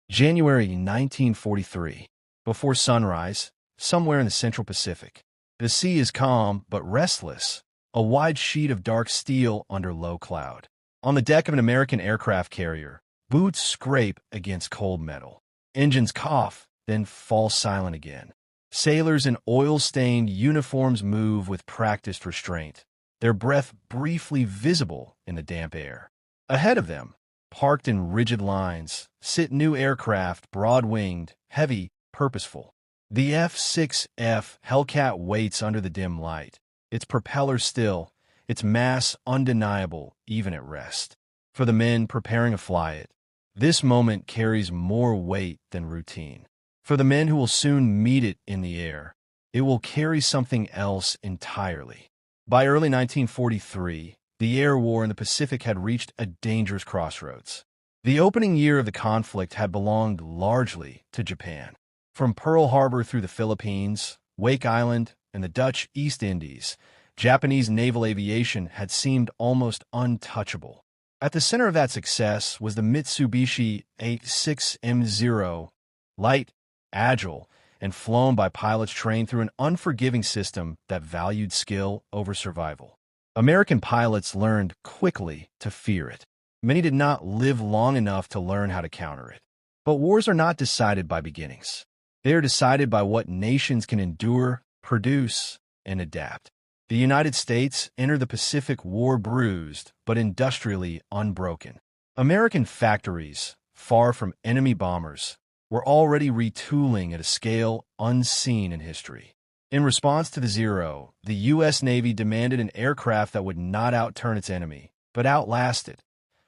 January 1943. Before sunrise, somewhere in the Central Pacific. The sea is calm but restless, a wide sheet of dark steel under low cloud. On the deck of an American aircraft carrier, boots scrape against cold metal. Engines cough, then fall silent again. Sailors in oil-stained uniforms move with practiced restraint, their breath briefly visible in the damp air. Ahead of them, parked in rigid lines, sit new aircraft, broad-winged, heavy, purposeful. The F6F Hellcat waits under the dim light, its propeller still, its mass undeniable even at rest. For the men preparing to fly it, this moment carries more weight than routine. For the men who will soon meet it in the air, it will carry something else entirely. By early 1943, the air war in the Pacific had reached a dangerous crossroads. The opening year of the conflict had belonged largely to Japan. From Pearl Harbor through the Philippines, Wake Island, and the Dutch East Indies, Japanese naval aviation had seemed almost untouchable. At the center of that success was the Mitsubishi F6M0, light, agile, and flown by pilots trained through an unforgiving system that valued skill over survival. American pilots learned quickly to fear it. Many did not live long enough to learn how to counter it. But wars are not decided by beginnings. They are decided by what nations can endure, produce, and adapt. The United States entered the Pacific War bruised, but industrially unbroken. American factories, far from enemy bombers, were already retooling at a scale unseen in history. In response to the Zero, the U.S. Navy demanded an aircraft that would not outturn its enemy, but outlast it.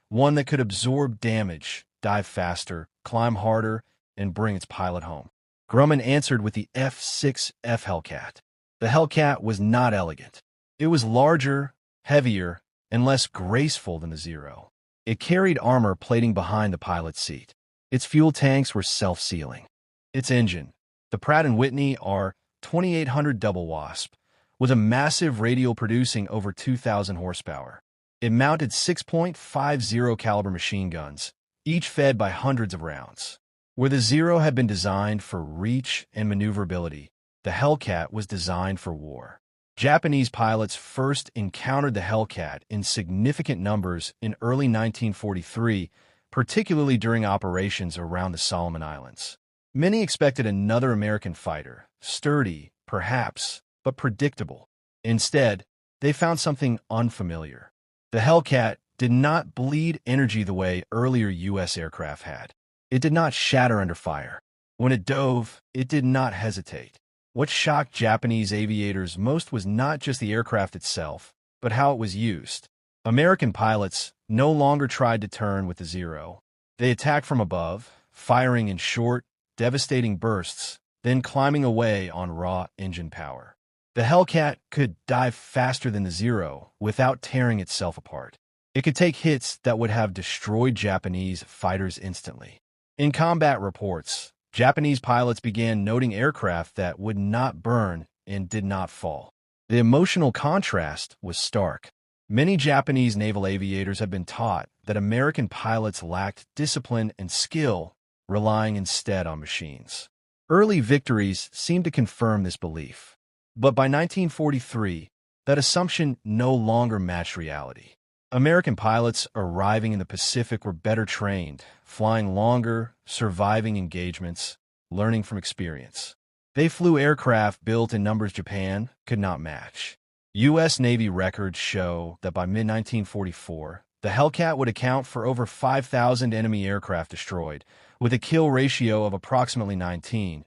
One that could absorb damage, dive faster, climb harder, and bring its pilot home. Grumman answered with the F6F Hellcat. The Hellcat was not elegant. It was larger, heavier, and less graceful than the Zero. It carried armor plating behind the pilot's seat. Its fuel tanks were self-sealing. Its engine, the Pratt & Whitney R2800 Double Wasp, was a massive radial producing over 2,000 horsepower. It mounted 6.50 caliber machine guns, each fed by hundreds of rounds. Where the Zero had been designed for reach and maneuverability, the Hellcat was designed for war. Japanese pilots first encountered the Hellcat in significant numbers in early 1943, particularly during operations around the Solomon Islands. Many expected another American fighter, sturdy, perhaps, but predictable. Instead, they found something unfamiliar. The Hellcat did not bleed energy the way earlier U.S. aircraft had. It did not shatter under fire. When it dove, it did not hesitate. What shocked Japanese aviators most was not just the aircraft itself, but how it was used. American pilots no longer tried to turn with the Zero. They attacked from above, firing in short, devastating bursts, then climbing away on raw engine power. The Hellcat could dive faster than the Zero without tearing itself apart. It could take hits that would have destroyed Japanese fighters instantly. In combat reports, Japanese pilots began noting aircraft that would not burn and did not fall. The emotional contrast was stark. Many Japanese naval aviators had been taught that American pilots lacked discipline and skill, relying instead on machines. Early victories seemed to confirm this belief. But by 1943, that assumption no longer matched reality. American pilots arriving in the Pacific were better trained, flying longer, surviving engagements, learning from experience. They flew aircraft built in numbers Japan could not match. U.S. Navy records show that by mid-1944, the Hellcat would account for over 5,000 enemy aircraft destroyed, with a kill ratio of approximately 19-1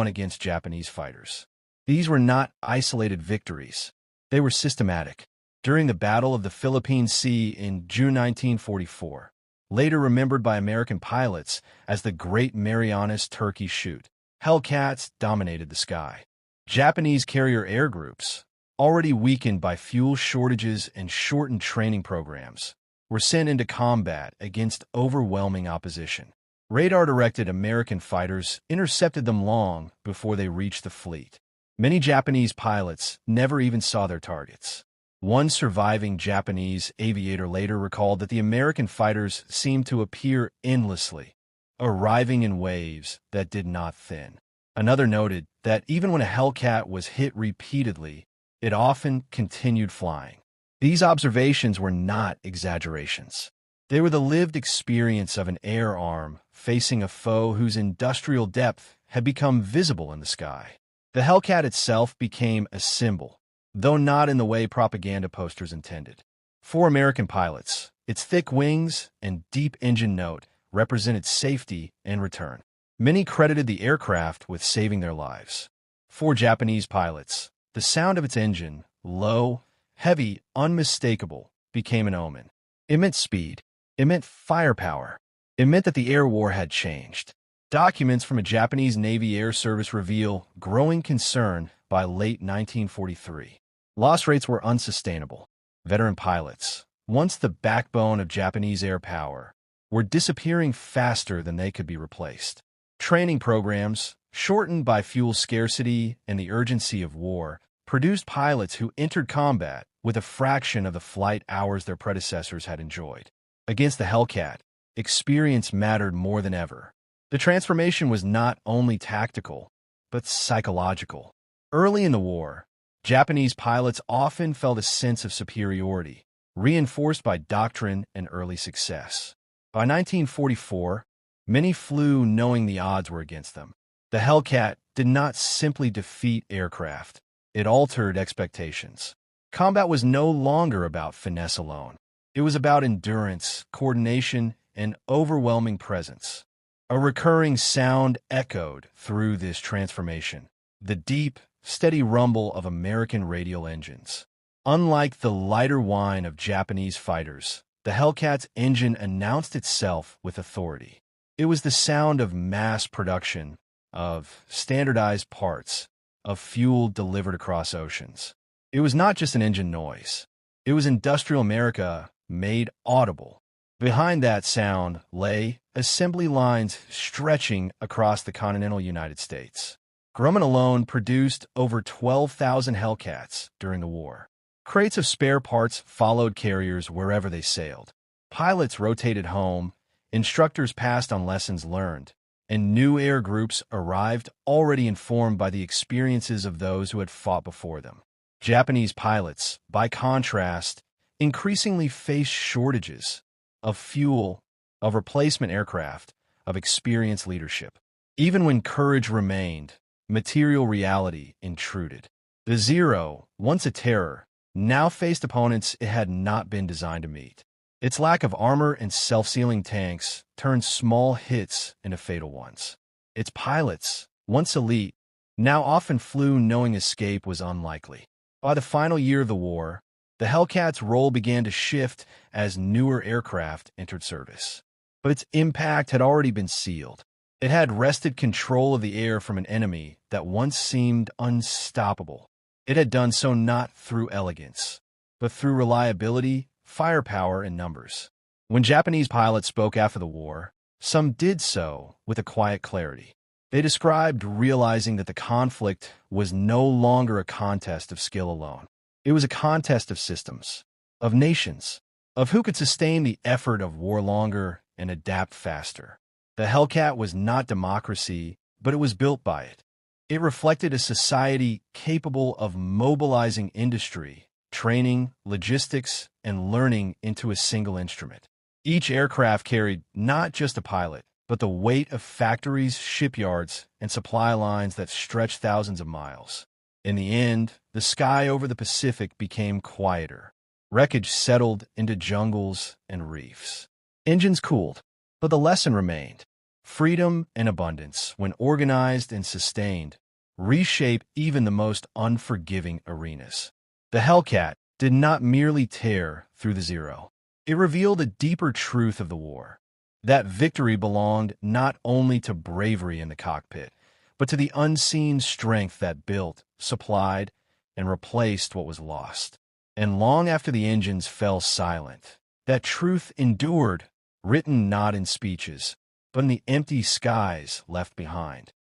against Japanese fighters. These were not isolated victories. They were systematic. During the Battle of the Philippine Sea in June 1944, later remembered by American pilots as the Great Marianas Turkey Shoot, Hellcats dominated the sky. Japanese carrier air groups, already weakened by fuel shortages and shortened training programs, were sent into combat against overwhelming opposition. Radar-directed American fighters intercepted them long before they reached the fleet. Many Japanese pilots never even saw their targets. One surviving Japanese aviator later recalled that the American fighters seemed to appear endlessly, arriving in waves that did not thin. Another noted that even when a Hellcat was hit repeatedly, it often continued flying. These observations were not exaggerations. They were the lived experience of an air arm facing a foe whose industrial depth had become visible in the sky. The Hellcat itself became a symbol, though not in the way propaganda posters intended. For American pilots, its thick wings and deep engine note represented safety and return. Many credited the aircraft with saving their lives. For Japanese pilots, the sound of its engine, low, heavy, unmistakable, became an omen. It meant speed. It meant firepower. It meant that the air war had changed. Documents from a Japanese Navy Air Service reveal growing concern by late 1943. Loss rates were unsustainable. Veteran pilots, once the backbone of Japanese air power, were disappearing faster than they could be replaced. Training programs, shortened by fuel scarcity and the urgency of war, produced pilots who entered combat with a fraction of the flight hours their predecessors had enjoyed. Against the Hellcat, experience mattered more than ever. The transformation was not only tactical, but psychological. Early in the war, Japanese pilots often felt a sense of superiority, reinforced by doctrine and early success. By 1944, many flew knowing the odds were against them. The Hellcat did not simply defeat aircraft. It altered expectations. Combat was no longer about finesse alone. It was about endurance, coordination, and overwhelming presence. A recurring sound echoed through this transformation, the deep, steady rumble of American radial engines. Unlike the lighter whine of Japanese fighters, the Hellcat's engine announced itself with authority. It was the sound of mass production, of standardized parts, of fuel delivered across oceans. It was not just an engine noise. It was industrial America made audible. Behind that sound lay assembly lines stretching across the continental United States. Grumman alone produced over 12,000 Hellcats during the war. Crates of spare parts followed carriers wherever they sailed. Pilots rotated home, instructors passed on lessons learned, and new air groups arrived already informed by the experiences of those who had fought before them. Japanese pilots, by contrast, increasingly faced shortages of fuel, of replacement aircraft, of experienced leadership. Even when courage remained, material reality intruded. The Zero, once a terror, now faced opponents it had not been designed to meet. Its lack of armor and self-sealing tanks turned small hits into fatal ones. Its pilots, once elite, now often flew knowing escape was unlikely. By the final year of the war, the Hellcat's role began to shift as newer aircraft entered service. But its impact had already been sealed. It had wrested control of the air from an enemy that once seemed unstoppable. It had done so not through elegance, but through reliability, firepower, and numbers. When Japanese pilots spoke after the war, some did so with a quiet clarity. They described realizing that the conflict was no longer a contest of skill alone. It was a contest of systems, of nations, of who could sustain the effort of war longer and adapt faster. The Hellcat was not democracy, but it was built by it. It reflected a society capable of mobilizing industry, training, logistics, and learning into a single instrument. Each aircraft carried not just a pilot, but the weight of factories, shipyards, and supply lines that stretched thousands of miles. In the end, the sky over the Pacific became quieter. Wreckage settled into jungles and reefs. Engines cooled, but the lesson remained. Freedom and abundance, when organized and sustained, reshape even the most unforgiving arenas. The Hellcat did not merely tear through the Zero. It revealed a deeper truth of the war. That victory belonged not only to bravery in the cockpit, but to the unseen strength that built, supplied, and replaced what was lost. And long after the engines fell silent, that truth endured, written not in speeches, but in the empty skies left behind.